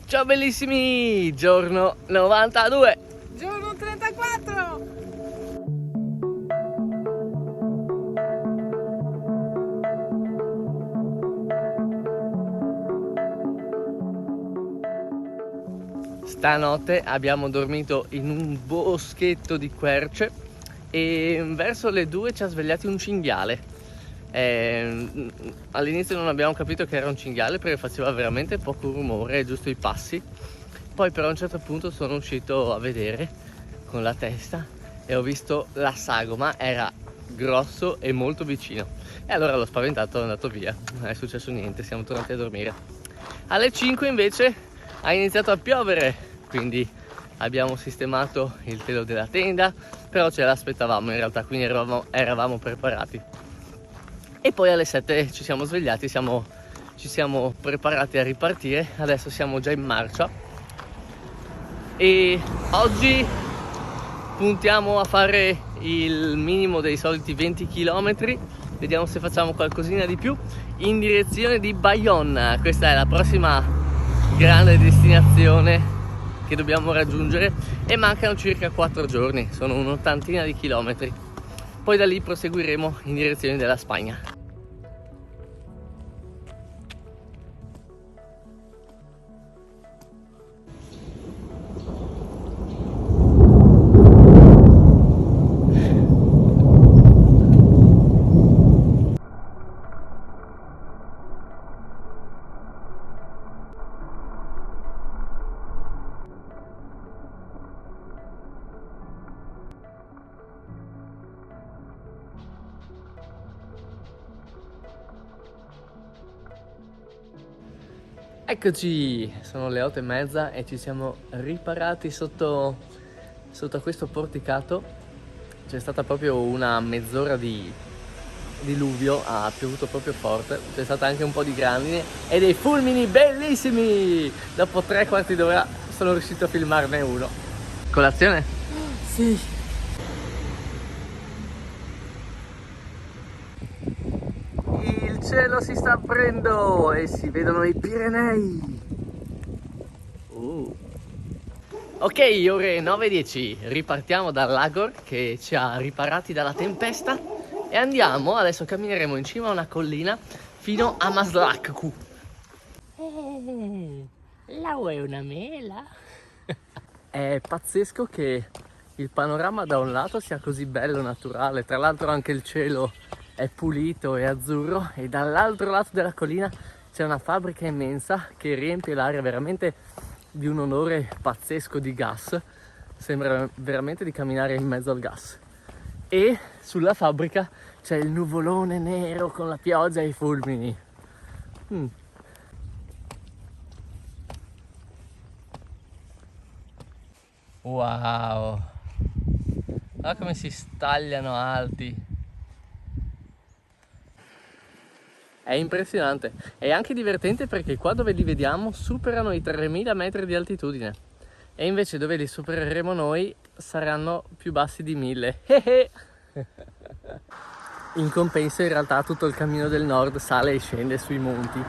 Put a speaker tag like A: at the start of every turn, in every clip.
A: Ciao bellissimi, giorno 92.
B: Giorno 34.
A: Stanotte abbiamo dormito in un boschetto di querce e verso le 2 ci ha svegliati un cinghiale. All'inizio non abbiamo capito che era un cinghiale perché faceva veramente poco rumore, giusto i passi. Poi però a un certo punto sono uscito a vedere con la testa e ho visto la sagoma, era grosso e molto vicino. E allora l'ho spaventato e è andato via, non è successo niente, siamo tornati a dormire. Alle 5 invece ha iniziato a piovere, quindi abbiamo sistemato il telo della tenda, però ce l'aspettavamo in realtà, quindi eravamo preparati. E poi alle 7 ci siamo svegliati, ci siamo preparati a ripartire, adesso siamo già in marcia e oggi puntiamo a fare il minimo dei soliti 20 km, vediamo se facciamo qualcosina di più, in direzione di Bayonne. Questa è la prossima grande destinazione che dobbiamo raggiungere e mancano circa 4 giorni, sono un'ottantina di chilometri. Poi da lì proseguiremo in direzione della Spagna. Eccoci, sono le 8:30 e ci siamo riparati sotto a questo porticato. C'è stata proprio una mezz'ora di diluvio, ha piovuto proprio forte, c'è stata anche un po' di grandine e dei fulmini bellissimi! Dopo 3/4 d'ora sono riuscito a filmarne uno. Colazione?
B: Sì.
A: Il cielo si sta aprendo e si vedono i Pirenei. Ok, ore 9:10, ripartiamo dal Lagor che ci ha riparati dalla tempesta e andiamo, adesso cammineremo in cima a una collina fino a Maslakku. La vuoi una mela? È pazzesco che il panorama da un lato sia così bello, naturale, tra l'altro anche il cielo è pulito e azzurro e dall'altro lato della collina c'è una fabbrica immensa che riempie l'aria veramente di un odore pazzesco di gas, sembra veramente di camminare in mezzo al gas. E sulla fabbrica c'è il nuvolone nero con la pioggia e i fulmini. Wow, guarda come si stagliano alti. È impressionante, è anche divertente perché qua dove li vediamo superano i 3000 metri di altitudine e invece dove li supereremo noi saranno più bassi di 1000. In compenso in realtà tutto il cammino del nord sale e scende sui monti,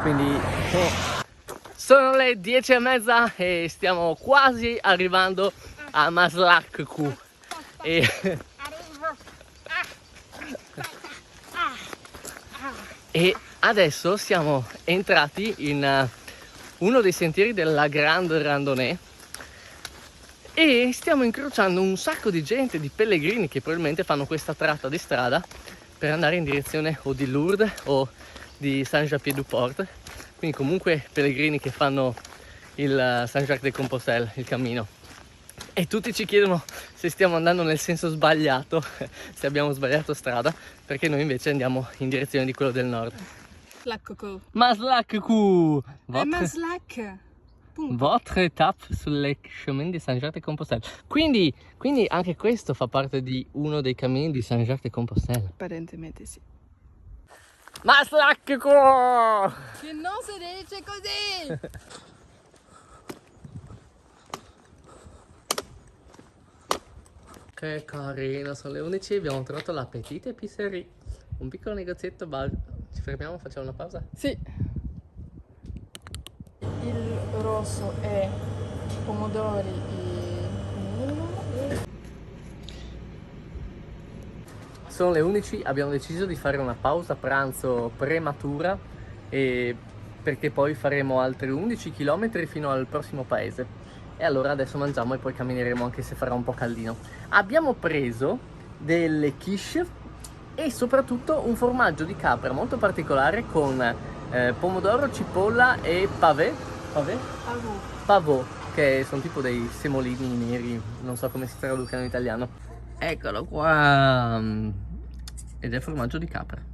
A: quindi sono le 10:30 e stiamo quasi arrivando a Maslakku e adesso siamo entrati in uno dei sentieri della Grande Randonnée e stiamo incrociando un sacco di gente, di pellegrini che probabilmente fanno questa tratta di strada per andare in direzione o di Lourdes o di Saint-Jean-Pied-du-Port, quindi comunque pellegrini che fanno il Saint-Jacques-de-Compostelle, il cammino. E tutti ci chiedono se stiamo andando nel senso sbagliato, se abbiamo sbagliato strada, perché noi invece andiamo in direzione di quello del nord. Maslakku!
B: Maslak.
A: Votre étape sulle chemin di Saint-Jacques-de-Compostelle. Quindi anche questo fa parte di uno dei cammini di Saint-Jacques-de-Compostelle.
B: Apparentemente sì.
A: Maslakku!
B: Che non si dice così!
A: Che carino, sono le 11 e abbiamo trovato la Petite Épicerie, un piccolo negozietto bar. Ci fermiamo, facciamo una pausa?
B: Sì. Il rosso e pomodori e...
A: Sono le 11, abbiamo deciso di fare una pausa pranzo prematura perché poi faremo altri 11 km fino al prossimo paese. E allora adesso mangiamo e poi cammineremo anche se farà un po' caldino. Abbiamo preso delle quiche e soprattutto un formaggio di capra molto particolare con pomodoro, cipolla e pavot, che sono tipo dei semolini neri, non so come si traducano in italiano. Eccolo qua, ed è formaggio di capra.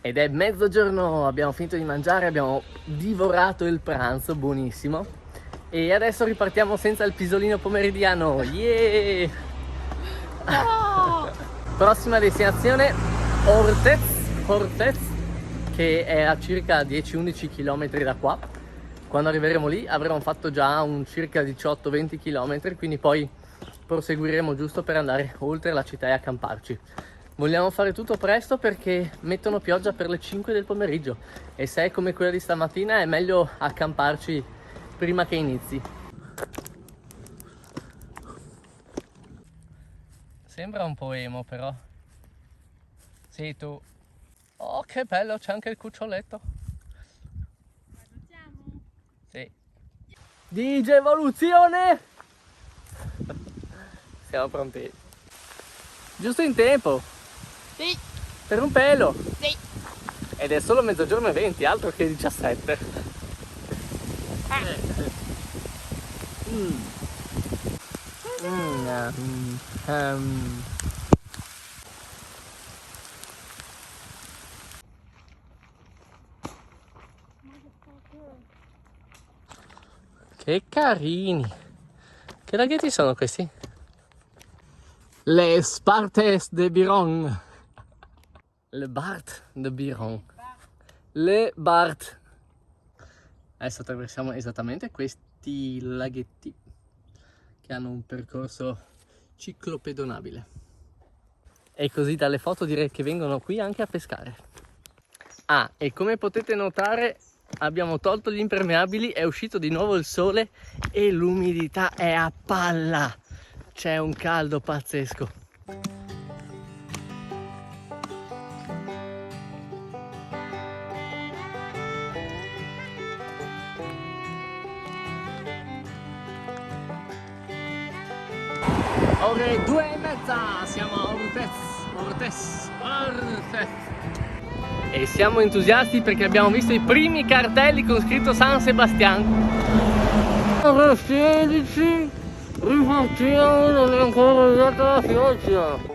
A: Ed è mezzogiorno, abbiamo finito di mangiare, abbiamo divorato il pranzo, buonissimo. E adesso ripartiamo senza il pisolino pomeridiano, yeah!
B: Oh!
A: Prossima destinazione, Orthez, che è a circa 10-11 km da qua. Quando arriveremo lì avremo fatto già un circa 18-20 km, quindi poi proseguiremo giusto per andare oltre la città e accamparci. Vogliamo fare tutto presto perché mettono pioggia per le 5 del pomeriggio e se è come quella di stamattina è meglio accamparci prima che inizi. Sembra un po' emo però. Sì, tu. Oh, che bello, c'è anche il cuccioletto. Sì. DJ Evoluzione! Siamo pronti. Giusto in tempo.
B: Sì.
A: Per un pelo.
B: Sì.
A: Ed è solo mezzogiorno e 20, altro che 17. Che carini. Che laghetti sono questi? Les Spartes de Biron. Le Bart de Biron. Le Bart. Adesso attraversiamo esattamente questi laghetti che hanno un percorso ciclopedonabile. E così dalle foto direi che vengono qui anche a pescare. Ah, e come potete notare abbiamo tolto gli impermeabili, è uscito di nuovo il sole e l'umidità è a palla. C'è un caldo pazzesco. Ore 2:30, siamo a Orthez. E siamo entusiasti perché abbiamo visto i primi cartelli con scritto San Sebastian. Ore 16, ripartiamo, non è ancora arrivata la pioggia.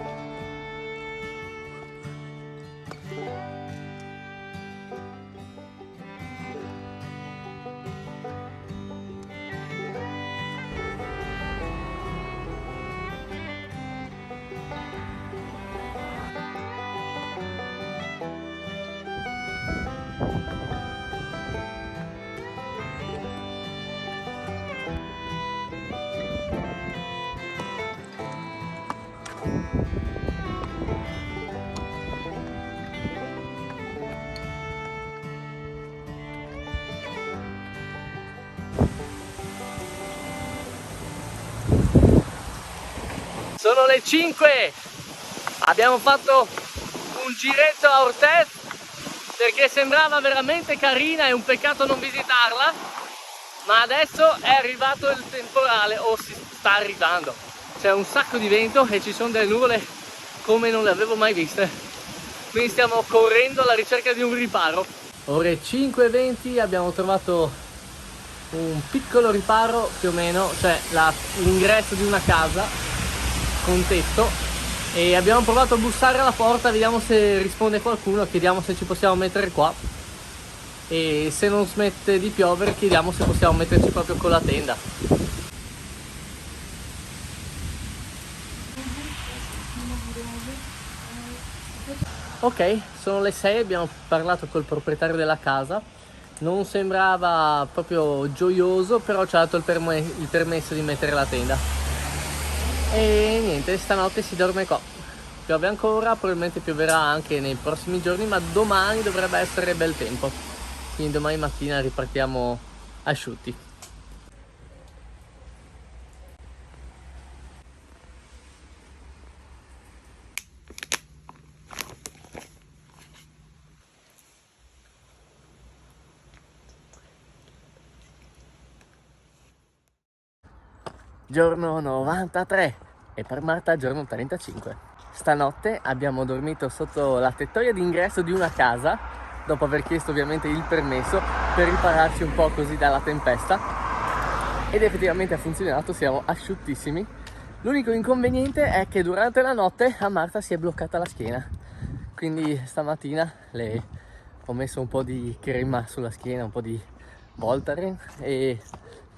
A: Sono le 5, abbiamo fatto un giretto a Orthez perché sembrava veramente carina, è un peccato non visitarla, ma adesso è arrivato il temporale, o si sta arrivando, c'è un sacco di vento e ci sono delle nuvole come non le avevo mai viste, quindi stiamo correndo alla ricerca di un riparo. Ore 5:20, abbiamo trovato un piccolo riparo più o meno, cioè l'ingresso di una casa con tetto, e abbiamo provato a bussare alla porta, vediamo se risponde qualcuno, chiediamo se ci possiamo mettere qua e se non smette di piovere chiediamo se possiamo metterci proprio con la tenda. Ok, sono le 6, abbiamo parlato col proprietario della casa. Non sembrava proprio gioioso, però ci ha dato il permesso di mettere la tenda. E niente, stanotte si dorme qua. Piove ancora, probabilmente pioverà anche nei prossimi giorni, ma domani dovrebbe essere bel tempo. Quindi domani mattina ripartiamo asciutti. Giorno 93 e per Marta giorno 35. Stanotte abbiamo dormito sotto la tettoia d'ingresso di una casa, dopo aver chiesto ovviamente il permesso per ripararci un po' così dalla tempesta, ed effettivamente ha funzionato, siamo asciuttissimi. L'unico inconveniente è che durante la notte a Marta si è bloccata la schiena, quindi stamattina le ho messo un po' di crema sulla schiena, un po' di Voltaren, e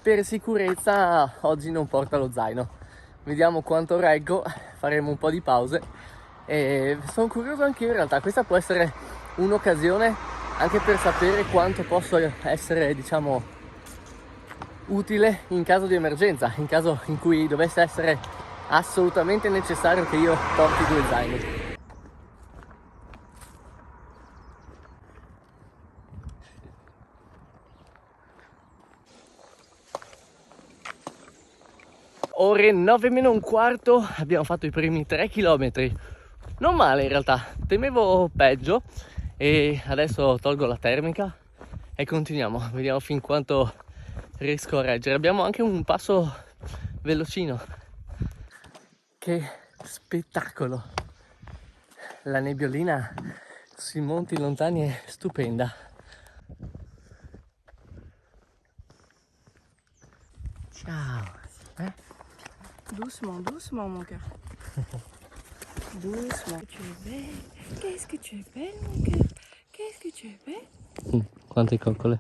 A: per sicurezza oggi non porta lo zaino. Vediamo quanto reggo, faremo un po' di pause e sono curioso anche io in realtà. Questa può essere un'occasione anche per sapere quanto posso essere, diciamo, utile in caso di emergenza, in caso in cui dovesse essere assolutamente necessario che io porti 2 zaini. Ore 9 meno un quarto, abbiamo fatto i primi 3 chilometri. Non male in realtà, temevo peggio, e adesso tolgo la termica e continuiamo, vediamo fin quanto riesco a reggere. Abbiamo anche un passo velocino. Che spettacolo! La nebbiolina sui monti lontani è stupenda. Ciao!
B: Doucement, doucement, mon cœur. Doucement. Tu es belle. Qu'est-ce que tu es belle, mon cœur. Qu'est-ce que tu es belle.
A: Quante coccole.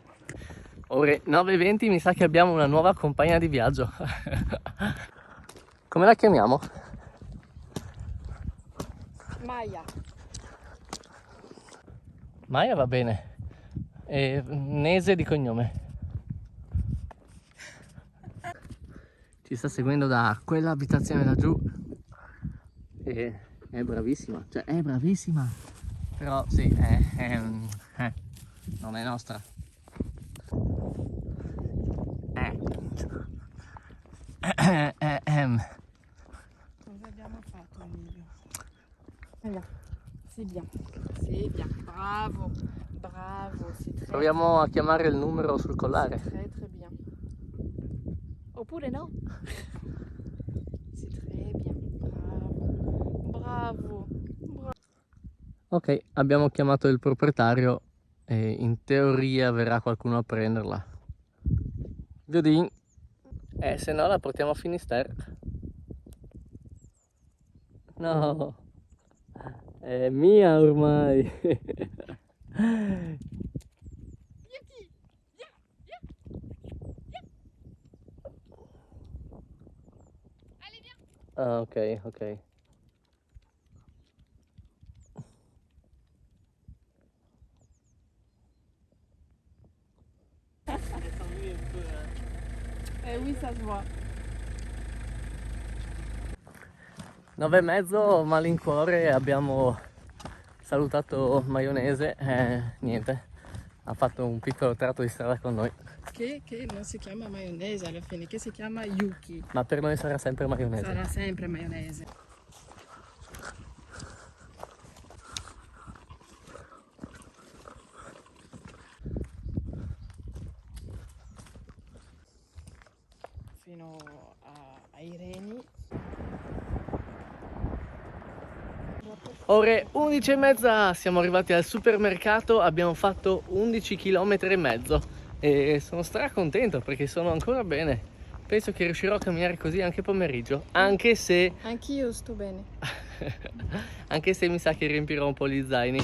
A: Ore 9:20, mi sa che abbiamo una nuova compagna di viaggio. Come la chiamiamo?
B: Maya.
A: Maya va bene. E Nese di cognome. Ci sta seguendo da quella abitazione laggiù e è bravissima, cioè è bravissima, però sì, non è nostra.
B: Cosa abbiamo fatto, Emilio? C'est bien. C'est bien. Bravo. Bravo. C'est très
A: Proviamo a chiamare il numero sul collare.
B: très très bien. Oppure no? C'est très bien. Bravo. Bravo.
A: Ok, abbiamo chiamato il proprietario e in teoria verrà qualcuno a prenderla. Viodin. Se no la portiamo a Finisterre. No, è mia ormai. Ah, ok, ok.
B: Oui, ça se voit.
A: 9:30, malincuore, abbiamo salutato Maionese, niente, ha fatto un piccolo tratto di strada con noi,
B: Che non si chiama maionese alla fine, che si chiama Yuki.
A: ma per noi sarà sempre Maionese.
B: Sarà sempre maionese. Fino ai reni.
A: Ore 11:30, siamo arrivati al supermercato, abbiamo fatto 11 km e mezzo e sono stracontento perché sono ancora bene. Penso che riuscirò a camminare così anche pomeriggio, anche se
B: Anch'io sto bene.
A: anche se mi sa che riempirò un po' gli zaini.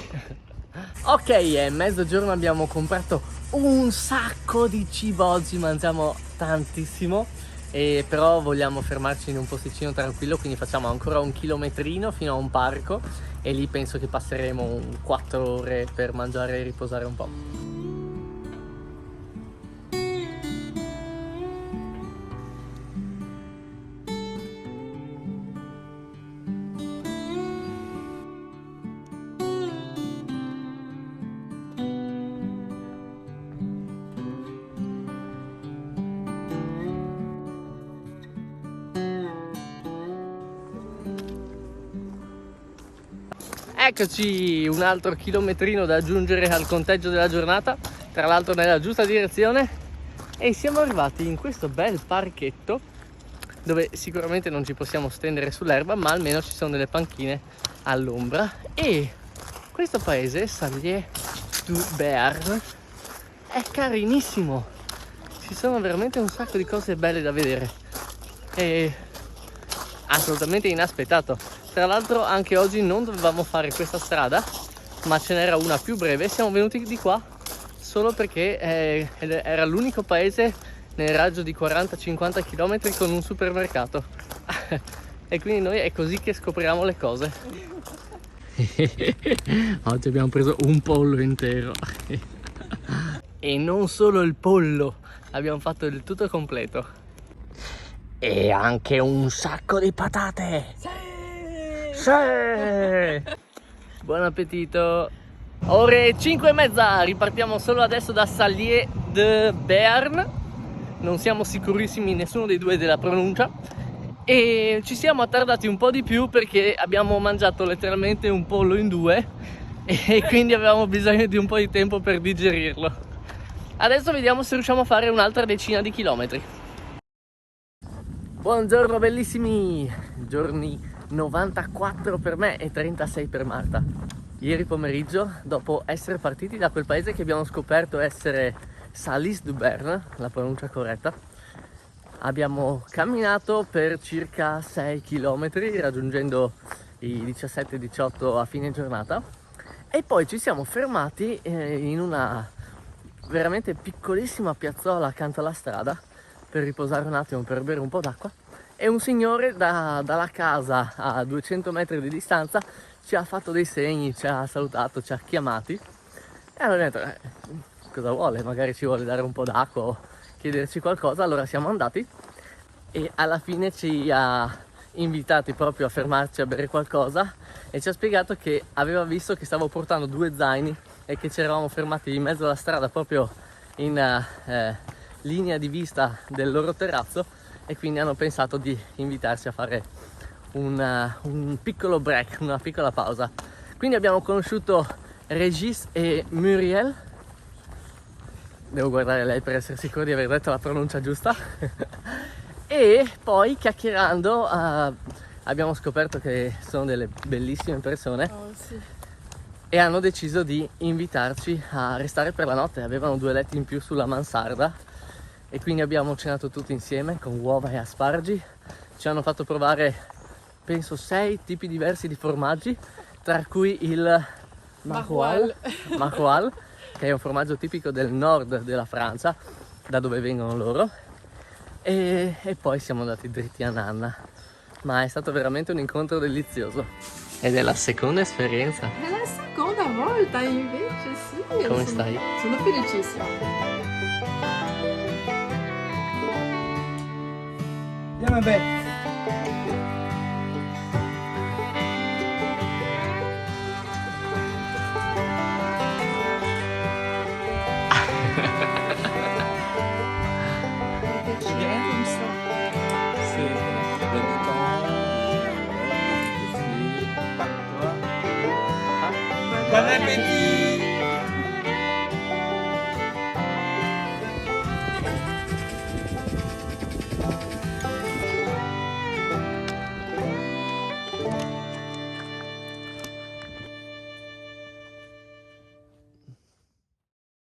A: Ok, è mezzogiorno, abbiamo comprato un sacco di cibo oggi, mangiamo tantissimo però vogliamo fermarci in un posticino tranquillo, quindi facciamo ancora un chilometrino fino a un parco e lì penso che passeremo 4 ore per mangiare e riposare un po'. Eccoci, un altro chilometrino da aggiungere al conteggio della giornata, tra l'altro nella giusta direzione, e siamo arrivati in questo bel parchetto dove sicuramente non ci possiamo stendere sull'erba, ma almeno ci sono delle panchine all'ombra. E questo paese, Sallier-du-Béarn, è carinissimo, ci sono veramente un sacco di cose belle da vedere e assolutamente inaspettato. Tra l'altro anche oggi non dovevamo fare questa strada, ma ce n'era una più breve. Siamo venuti di qua solo perché era l'unico paese nel raggio di 40-50 km con un supermercato. E quindi noi è così che scopriamo le cose. Oggi abbiamo preso un pollo intero. E non solo il pollo, abbiamo fatto il tutto completo. E anche un sacco di patate! Sì! Buon appetito! Ore 5:30, ripartiamo solo adesso da Sallier-de-Béarn. Non siamo sicurissimi nessuno dei due della pronuncia e ci siamo attardati un po' di più perché abbiamo mangiato letteralmente un pollo in due e quindi avevamo bisogno di un po' di tempo per digerirlo. Adesso vediamo se riusciamo a fare un'altra decina di chilometri. Buongiorno bellissimi! Giorni 94 per me e 36 per Marta. Ieri pomeriggio, dopo essere partiti da quel paese che abbiamo scoperto essere Salis-du-Béarn, la pronuncia corretta, abbiamo camminato per circa 6 km raggiungendo i 17-18 a fine giornata e poi ci siamo fermati in una veramente piccolissima piazzola accanto alla strada per riposare un attimo, per bere un po' d'acqua. E un signore dalla casa a 200 metri di distanza ci ha fatto dei segni, ci ha salutato, ci ha chiamati e allora ho detto cosa vuole, magari ci vuole dare un po' d'acqua o chiederci qualcosa. Allora siamo andati e alla fine ci ha invitati proprio a fermarci a bere qualcosa e ci ha spiegato che aveva visto che stavo portando 2 zaini e che ci eravamo fermati in mezzo alla strada proprio in linea di vista del loro terrazzo e quindi hanno pensato di invitarci a fare un piccolo break, una piccola pausa. Quindi abbiamo conosciuto Régis e Muriel. Devo guardare lei per essere sicuro di aver detto la pronuncia giusta. E poi chiacchierando abbiamo scoperto che sono delle bellissime persone.
B: Oh, sì.
A: E hanno deciso di invitarci a restare per la notte. Avevano 2 letti in più sulla mansarda e quindi abbiamo cenato tutti insieme con uova e asparagi. Ci hanno fatto provare penso 6 tipi diversi di formaggi, tra cui il Maroilles, che è un formaggio tipico del nord della Francia, da dove vengono loro, e poi siamo andati dritti a Nanna. Ma è stato veramente un incontro delizioso ed è la seconda esperienza.
B: È la seconda volta invece, sì.
A: Come stai?
B: Sono felicissima.
C: Andiamo bene. Bon appétit!